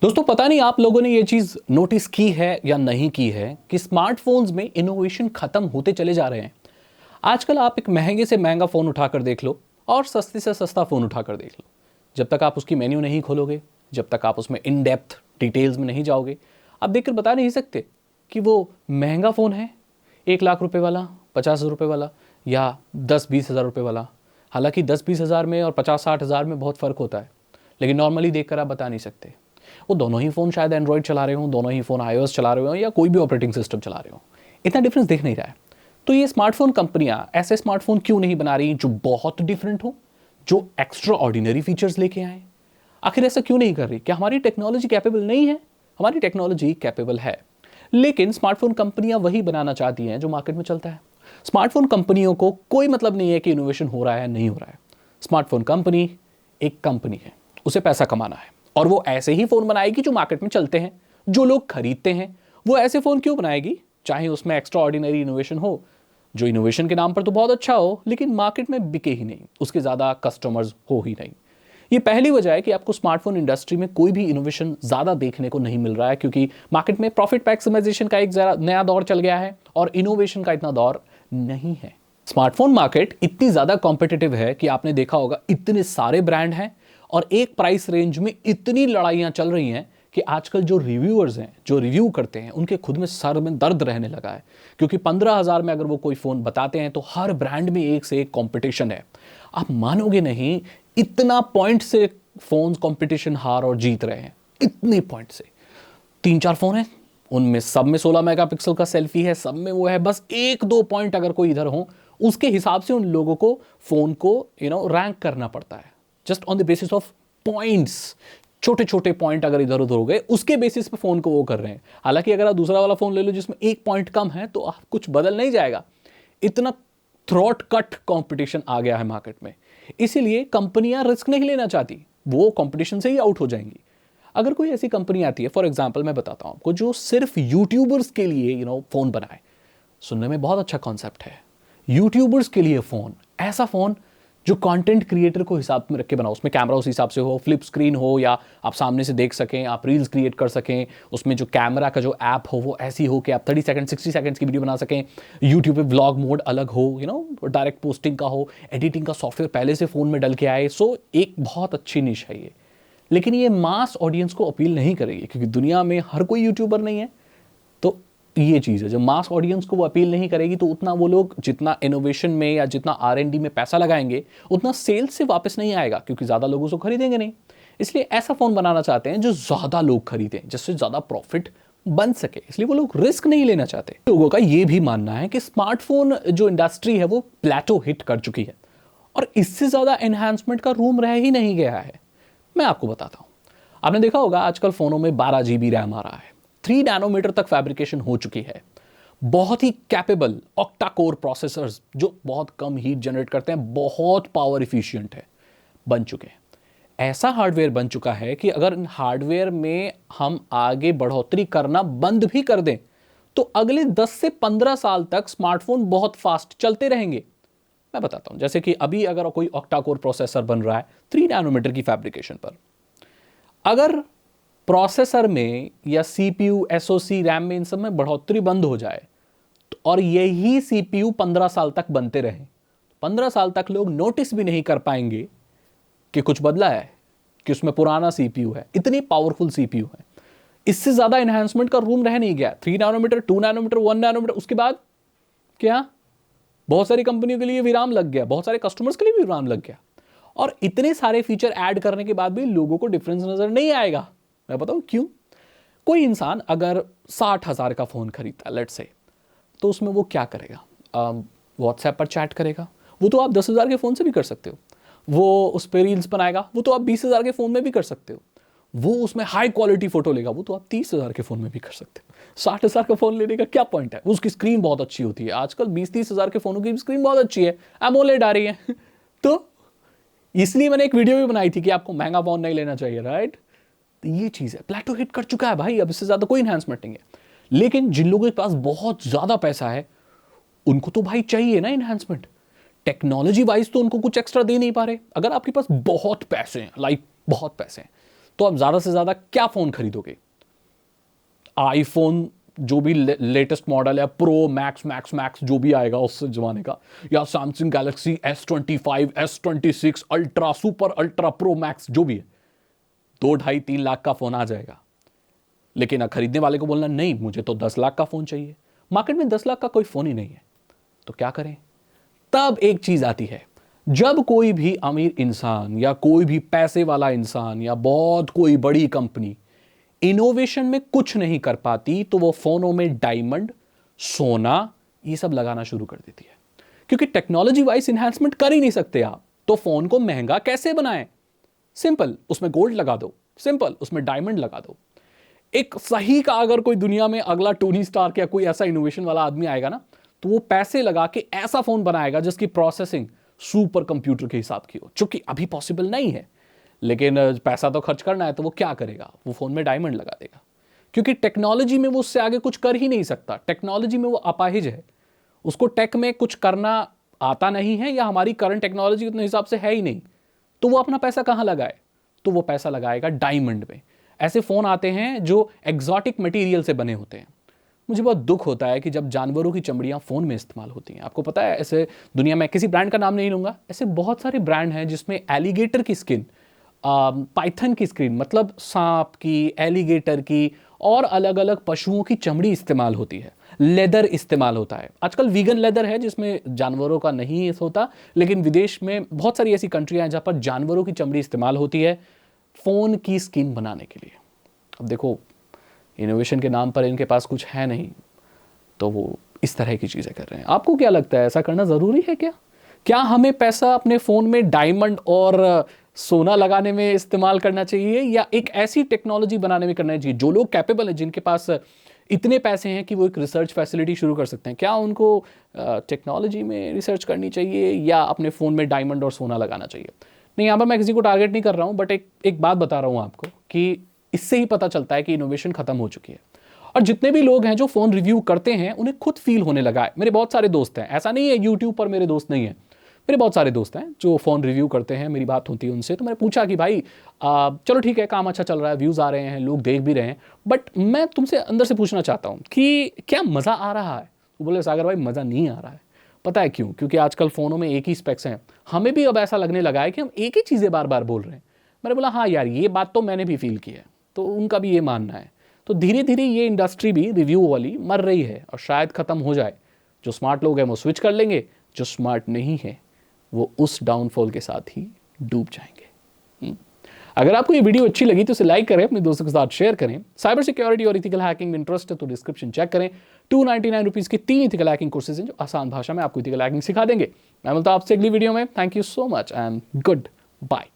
दोस्तों पता नहीं आप लोगों ने ये चीज नोटिस की है या नहीं की है कि स्मार्टफोन्स में इनोवेशन खत्म होते चले जा रहे हैं। आजकल आप एक महंगे से महंगा फोन उठाकर देख लो और सस्ते से सस्ता फोन उठाकर देख लो। जब तक आप उसकी मेन्यू नहीं खोलोगे, जब तक आप उसमें इन डेप्थ डिटेल्स में नहीं जाओगे, आप देखकर बता नहीं सकते कि वो महंगा फोन है, 1 लाख रुपए वाला, 50 हज़ार रुपये वाला या 10-20 हज़ार रुपये वाला। हालांकि 10-20 हज़ार में और 50-60 हज़ार में बहुत फ़र्क होता है, लेकिन नॉर्मली देखकर आप बता नहीं सकते। वो दोनों ही फ़ोन शायद एंड्रॉयड चला रहे हों, दोनों ही फ़ोन iOS चला रहे हों या कोई भी ऑपरेटिंग सिस्टम चला रहे हों, इतना डिफरेंस दिख नहीं रहा है। तो ये स्मार्टफोन कंपनियां ऐसे स्मार्टफोन क्यों नहीं बना रही जो बहुत डिफरेंट हो, जो एक्स्ट्रा ऑर्डिनरी फीचर्स लेके आए? आखिर ऐसा क्यों नहीं कर रही? क्या हमारी टेक्नोलॉजी कैपेबल नहीं है? हमारी टेक्नोलॉजी कैपेबल है, लेकिन स्मार्टफोन कंपनियां वही बनाना चाहती हैं जो मार्केट में चलता है। स्मार्टफोन कंपनियों को कोई मतलब नहीं है कि इनोवेशन हो रहा है नहीं हो रहा है। स्मार्टफोन कंपनी एक कंपनी है, उसे पैसा कमाना है और वो ऐसे ही फोन बनाएगी जो मार्केट में चलते हैं, जो लोग खरीदते हैं। वो ऐसे फोन क्यों बनाएगी चाहे उसमें एक्स्ट्रा ऑर्डिनरी इनोवेशन हो, जो इनोवेशन के नाम पर तो बहुत अच्छा हो लेकिन मार्केट में बिके ही नहीं, उसके ज़्यादा कस्टमर्स हो ही नहीं। ये पहली वजह है कि आपको स्मार्टफोन इंडस्ट्री में कोई भी इनोवेशन ज़्यादा देखने को नहीं मिल रहा है, क्योंकि मार्केट में प्रॉफिट मैक्सिमाइजेशन का एक जरा नया दौर चल गया है और इनोवेशन का इतना दौर नहीं है। स्मार्टफोन मार्केट इतनी ज़्यादा कॉम्पिटिटिव है कि आपने देखा होगा इतने सारे ब्रांड हैं और एक प्राइस रेंज में इतनी लड़ाइयाँ चल रही हैं कि आजकल जो रिव्यूअर्स हैं, जो रिव्यू करते हैं, उनके खुद में सर में दर्द रहने लगा है, क्योंकि 15,000 में अगर वो कोई फ़ोन बताते हैं तो हर ब्रांड में एक से एक कंपटीशन है। आप मानोगे नहीं, इतना पॉइंट से फ़ोन कंपटीशन हार और जीत रहे हैं, इतने पॉइंट से। 3-4 फ़ोन हैं, उनमें सब में 16 मेगापिक्सल का सेल्फी है, सब में वो है, बस 1-2 पॉइंट अगर कोई इधर हो उसके हिसाब से उन लोगों को फ़ोन को रैंक करना पड़ता है, just on the basis of points. छोटे छोटे पॉइंट अगर इधर उधर हो गए उसके बेसिस पे फोन को वो कर रहे हैं। हालांकि अगर आप दूसरा वाला फोन ले लो जिसमें 1 पॉइंट कम है तो आप कुछ बदल नहीं जाएगा। इतना थ्रॉट कट कंपटीशन आ गया है मार्केट में, इसीलिए कंपनियां रिस्क नहीं लेना चाहती, वो कंपटीशन से ही आउट हो जाएंगी। अगर कोई ऐसी कंपनी आती है, फॉर एग्जाम्पल मैं बताता हूं आपको, जो सिर्फ यूट्यूबर्स के लिए फोन बनाए, सुनने में बहुत अच्छा कॉन्सेप्ट है, यूट्यूबर्स के लिए फोन, ऐसा फोन जो कंटेंट क्रिएटर को हिसाब में रख के बनाओ, उसमें कैमरा उस हिसाब से हो, फ्लिप स्क्रीन हो या आप सामने से देख सकें, आप रील्स क्रिएट कर सकें, उसमें जो कैमरा का जो ऐप हो वो ऐसी हो कि आप 30 सेकंड 60 सेकंड्स की वीडियो बना सकें, यूट्यूब पे व्लॉग मोड अलग हो, डायरेक्ट पोस्टिंग का हो, एडिटिंग का सॉफ्टवेयर पहले से फ़ोन में डल के आए। सो एक बहुत अच्छी निश है ये, लेकिन ये मास ऑडियंस को अपील नहीं करेगी क्योंकि दुनिया में हर कोई यूट्यूबर नहीं है। तो ये चीज़ है, जब मास ऑडियंस को वो अपील नहीं करेगी तो उतना वो लोग जितना इनोवेशन में या जितना R&D में पैसा लगाएंगे उतना सेल्स से वापस नहीं आएगा, क्योंकि ज़्यादा लोग उसको खरीदेंगे नहीं। इसलिए ऐसा फ़ोन बनाना चाहते हैं जो ज़्यादा लोग खरीदें, जिससे ज़्यादा प्रॉफिट बन सके, इसलिए वो लोग रिस्क नहीं लेना चाहते। लोगों का ये भी मानना है कि स्मार्टफोन जो इंडस्ट्री है वो प्लेटो हिट कर चुकी है और इससे ज़्यादा एनहांसमेंट का रूम रह ही नहीं गया है। मैं आपको बताता हूँ, आपने देखा होगा आजकल फ़ोनों में 12 GB रैम आ रहा है, 3 नैनोमीटर तक फैब्रिकेशन हो चुकी है, बहुत ही कैपेबल ऑक्टा कोर प्रोसेसर्स जो बहुत कम हीट जनरेट करते हैं, बहुत पावर इफिशिएंट है, बन चुके हैं। ऐसा हार्डवेयर बन चुका है कि अगर इन हार्डवेयर में हम आगे बढ़ोतरी करना बंद भी कर दें तो अगले 10 से 15 साल तक स्मार्टफोन बहुत फास्ट चलते रहेंगे। मैं बताता हूं, जैसे कि अभी अगर कोई ऑक्टा कोर प्रोसेसर बन रहा है 3 नैनोमीटर की फैब्रिकेशन पर, अगर प्रोसेसर में या CPU, SoC, रैम में, इन सब में बढ़ोतरी बंद हो जाए तो और यही CPU 15 साल तक बनते रहे, 15 साल तक लोग नोटिस भी नहीं कर पाएंगे कि कुछ बदला है, कि उसमें पुराना CPU है। इतनी पावरफुल CPU है, इससे ज्यादा एनहांसमेंट का रूम रह नहीं गया। 3 नैनोमीटर, 2 नैनोमीटर, 1 नैनोमीटर, उसके बाद क्या बहुत सारी कंपनियों के लिए विराम लग गया, बहुत सारे कस्टमर्स के लिए भी विराम लग गया, और इतने सारे फीचर ऐड करने के बाद भी लोगों को डिफरेंस नजर नहीं आएगा। मैं बताऊं क्यों? कोई इंसान अगर 60,000 का फोन खरीदता है लेट्स से, तो उसमें वो क्या करेगा? व्हाट्सएप पर चैट करेगा, वो तो आप 10,000 के फोन से भी कर सकते हो। वो उस पर रील्स बनाएगा, वो तो आप 20,000 के फोन में भी कर सकते हो। वो उसमें हाई क्वालिटी फोटो लेगा, वो तो आप 30,000 के फोन में भी कर सकते हो। 60,000 का फोन लेने का क्या पॉइंट है? उसकी स्क्रीन बहुत अच्छी होती है, आजकल 20-30,000 के फोनों की स्क्रीन बहुत अच्छी है, एमोलेड आ रही है तो इसलिए मैंने एक वीडियो भी बनाई थी कि आपको महंगा फोन नहीं लेना चाहिए, राइट? तो ये चीज है, प्लेटो हिट कर चुका है भाई, अब इससे ज्यादा कोई इनहैंसमेंट नहीं है। लेकिन जिन लोगों के पास बहुत ज्यादा पैसा है उनको तो भाई चाहिए ना इनहैंसमेंट। टेक्नोलॉजी वाइज तो उनको कुछ एक्स्ट्रा दे नहीं पा रहे। अगर आपके पास बहुत पैसे हैं, लाइक बहुत पैसे हैं, तो आप ज़्यादा से ज़्यादा क्या फ़ोन खरीदोगे? आईफोन जो भी लेटेस्ट मॉडल है, प्रो मैक्स मैक्स मैक्स जो भी आएगा उस जमाने का, या Samsung Galaxy S25 S26 ultra super ultra pro max जो भी है, 2-2.5-3 लाख का फोन आ जाएगा। लेकिन खरीदने वाले को बोलना नहीं, मुझे तो 10 लाख का फोन चाहिए। मार्केट में 10 लाख का कोई फोन ही नहीं है, तो क्या करें? तब एक चीज आती है, जब कोई भी अमीर इंसान या कोई भी पैसे वाला इंसान या बहुत कोई बड़ी कंपनी इनोवेशन में कुछ नहीं कर पाती, तो वो फोनों में डायमंड, सोना ये सब लगाना शुरू कर देती है। क्योंकि टेक्नोलॉजी वाइज इन्हांसमेंट कर ही नहीं सकते आप, तो फोन को महंगा कैसे बनाएं? सिंपल, उसमें गोल्ड लगा दो, सिंपल, उसमें डायमंड लगा दो। एक सही का अगर कोई दुनिया में अगला टोनी स्टार्क या कोई ऐसा इनोवेशन वाला आदमी आएगा ना, तो वो पैसे लगा के ऐसा फोन बनाएगा जिसकी प्रोसेसिंग सुपर कंप्यूटर के हिसाब की हो, जो कि अभी पॉसिबल नहीं है। लेकिन पैसा तो खर्च करना है, तो वो क्या करेगा? वो फोन में डायमंड लगा देगा। क्योंकि टेक्नोलॉजी में वो उससे आगे कुछ कर ही नहीं सकता। टेक्नोलॉजी में वो अपाहिज है, उसको टेक में कुछ करना आता नहीं है, या हमारी करंट टेक्नोलॉजी के हिसाब से है ही नहीं। तो वो अपना पैसा कहाँ लगाए? तो वो पैसा लगाएगा डायमंड में। ऐसे फोन आते हैं जो एग्जॉटिक मटेरियल से बने होते हैं। मुझे बहुत दुख होता है कि जब जानवरों की चमड़ियां फोन में इस्तेमाल होती हैं। आपको पता है, ऐसे दुनिया में, किसी ब्रांड का नाम नहीं लूंगा, ऐसे बहुत सारे ब्रांड हैं जिसमें एलिगेटर की स्किन, पाइथन की स्क्रीन, मतलब सांप की, एलिगेटर की और अलग अलग पशुओं की चमड़ी इस्तेमाल होती है। लेदर इस्तेमाल होता है। आजकल वीगन लेदर है जिसमें जानवरों का नहीं होता, लेकिन विदेश में बहुत सारी ऐसी कंट्रियां हैं जहां पर जानवरों की चमड़ी इस्तेमाल होती है फोन की स्किन बनाने के लिए। अब देखो, इनोवेशन के नाम पर इनके पास कुछ है नहीं, तो वो इस तरह की चीजें कर रहे हैं। आपको क्या लगता है, ऐसा करना जरूरी है क्या? क्या हमें पैसा अपने फोन में डायमंड और सोना लगाने में इस्तेमाल करना चाहिए, या एक ऐसी टेक्नोलॉजी बनाने में करना चाहिए? जो लोग कैपेबल हैं, जिनके पास इतने पैसे हैं कि वो एक रिसर्च फैसिलिटी शुरू कर सकते हैं, क्या उनको टेक्नोलॉजी में रिसर्च करनी चाहिए या अपने फ़ोन में डायमंड और सोना लगाना चाहिए? नहीं, यहाँ पर मैं किसी को टारगेट नहीं कर रहा हूँ, बट एक बात बता रहा हूँ आपको कि इससे ही पता चलता है कि इनोवेशन खत्म हो चुकी है। और जितने भी लोग हैं जो फ़ोन रिव्यू करते हैं, उन्हें खुद फील होने लगा है। मेरे बहुत सारे दोस्त हैं, ऐसा नहीं है यूट्यूब पर मेरे दोस्त नहीं हैं, मेरे बहुत सारे दोस्त हैं जो फ़ोन रिव्यू करते हैं। मेरी बात होती है उनसे, तो मैंने पूछा कि भाई चलो ठीक है, काम अच्छा चल रहा है, व्यूज़ आ रहे हैं, लोग देख भी रहे हैं, बट मैं तुमसे अंदर से पूछना चाहता हूँ कि क्या मज़ा आ रहा है? वो बोले, सागर भाई मज़ा नहीं आ रहा है। पता है क्यों? क्योंकि आजकल फ़ोनों में एक ही स्पेक्स हैं। हमें भी अब ऐसा लगने लगा है कि हम एक ही चीज़ें बार बार बोल रहे हैं। मैंने बोला हाँ यार, ये बात तो मैंने भी फील की है, तो उनका भी ये मानना है। तो धीरे धीरे ये इंडस्ट्री भी रिव्यू वाली मर रही है और शायद ख़त्म हो जाए। जो स्मार्ट लोग हैं वो स्विच कर लेंगे, जो स्मार्ट नहीं है वो उस डाउनफॉल के साथ ही डूब जाएंगे। अगर आपको ये वीडियो अच्छी लगी तो इसे लाइक करें, अपने दोस्तों के साथ शेयर करें। साइबर सिक्योरिटी और इथिकल हैकिंग में इंटरेस्ट है तो डिस्क्रिप्शन चेक करें। 299 रुपीज़ के 3 इथिकल हैकिंग कोर्सेज हैं जो आसान भाषा में आपको इथिकल हैकिंग सिखा देंगे। मैं मिलता हूं आपसे अगली वीडियो में। Thank you so much and good bye.